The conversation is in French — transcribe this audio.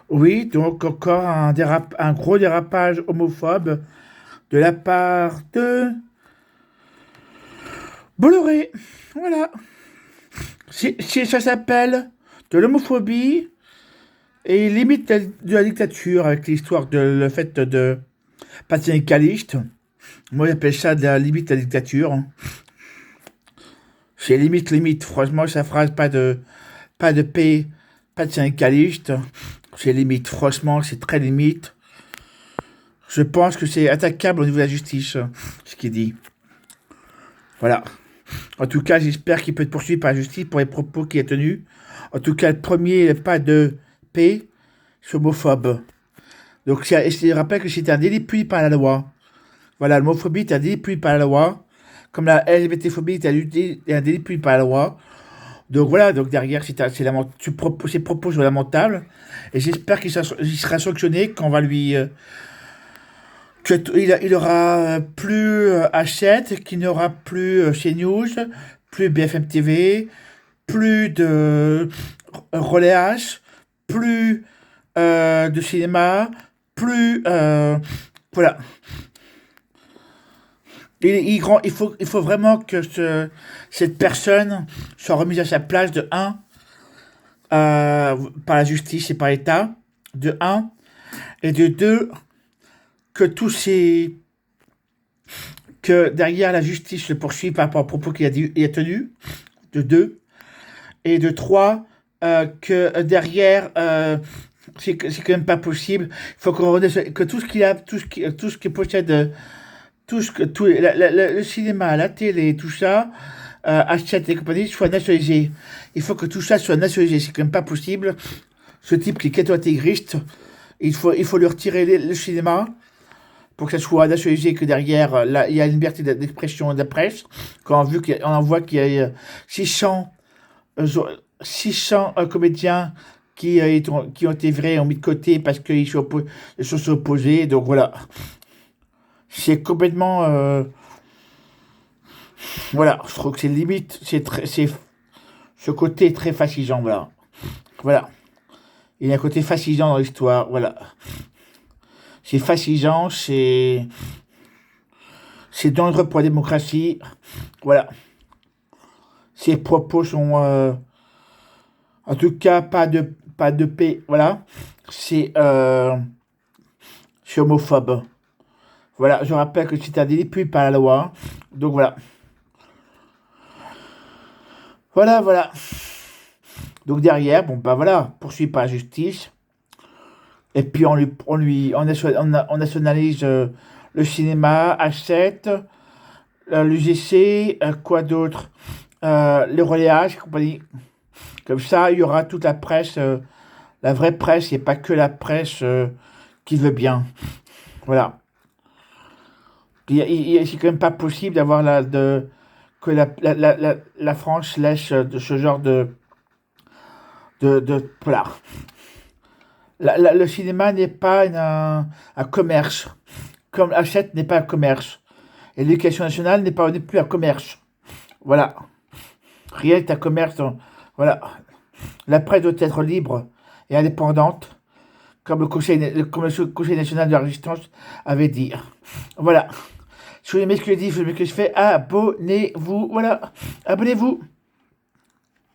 Oui, donc encore un gros dérapage homophobe de la part de Bolloré. Voilà. Ça s'appelle de l'homophobie et limite de la dictature avec l'histoire de le fait de paternaliste. Moi, j'appelle ça de la limite de la dictature. C'est limite. Franchement, sa phrase, pas de paix, pas de syndicaliste. C'est limite. Franchement, c'est très limite. Je pense que c'est attaquable au niveau de la justice, ce qu'il dit. Voilà. En tout cas, j'espère qu'il peut être poursuivi par la justice pour les propos qu'il a tenus. En tout cas, le premier, pas de paix, c'est homophobe. Donc, je rappelle que c'est un délit puni par la loi. Voilà, l'homophobie est un délit puni par la loi. Comme la LGBT-phobie est un délit puni par la loi. Donc voilà, donc derrière, ces propos sont lamentables. Et j'espère il sera sanctionné quand on va lui. Il aura plus H7, qu'il n'aura plus CNews, plus BFM TV, plus de Relais H, plus de cinéma, plus. Voilà. Il faut vraiment que cette personne soit remise à sa place de un par la justice et par l'État, de un et de 2 que tous ces que derrière la justice le poursuit par rapport aux propos il a tenus, de 2 et de 3 que derrière c'est quand même pas possible. Il faut qu'on redescende, que tout ce qu'il a, tout ce qu'il possède, le cinéma, la télé, tout ça, Hachette et compagnie, soit nationalisé. Il faut que tout ça soit nationalisé. C'est quand même pas possible. Ce type qui est catho-intégriste, il faut lui retirer le cinéma pour que ça soit nationalisé, que derrière, là, il y a une liberté d'expression de la presse. Quand on en voit qu'il y a 600, 600 comédiens qui ont été vrais, ont mis de côté parce qu'ils se sont opposés. Donc voilà. C'est complètement. Voilà, je trouve que c'est limite. Ce côté très fascisant, voilà. Voilà. Il y a un côté fascisant dans l'histoire, voilà. C'est fascisant, c'est dangereux pour la démocratie, voilà. Ces propos sont, en tout cas, pas de paix, voilà. C'est, c'est homophobe. Voilà, je rappelle que c'est un délit puni par la loi. Donc voilà. Voilà. Donc derrière, bon bah voilà, poursuivi par la justice. Et puis on nationalise le cinéma, H7, l'UGC, quoi d'autre, le relayage, compagnie. Comme ça, il y aura toute la presse, la vraie presse, et pas que la presse qui veut bien. Voilà. C'est quand même pas possible d'avoir que la France laisse de ce genre voilà. Le cinéma n'est pas un commerce, comme Hachette n'est pas un commerce. Et l'éducation nationale n'est plus un commerce. Voilà. Rien n'est un commerce. Voilà. La presse doit être libre et indépendante, comme comme le Conseil national de la résistance avait dit. Voilà. Si vous aimez ce que je dis, si vous aimez ce que je fais, abonnez-vous. Voilà. Abonnez-vous.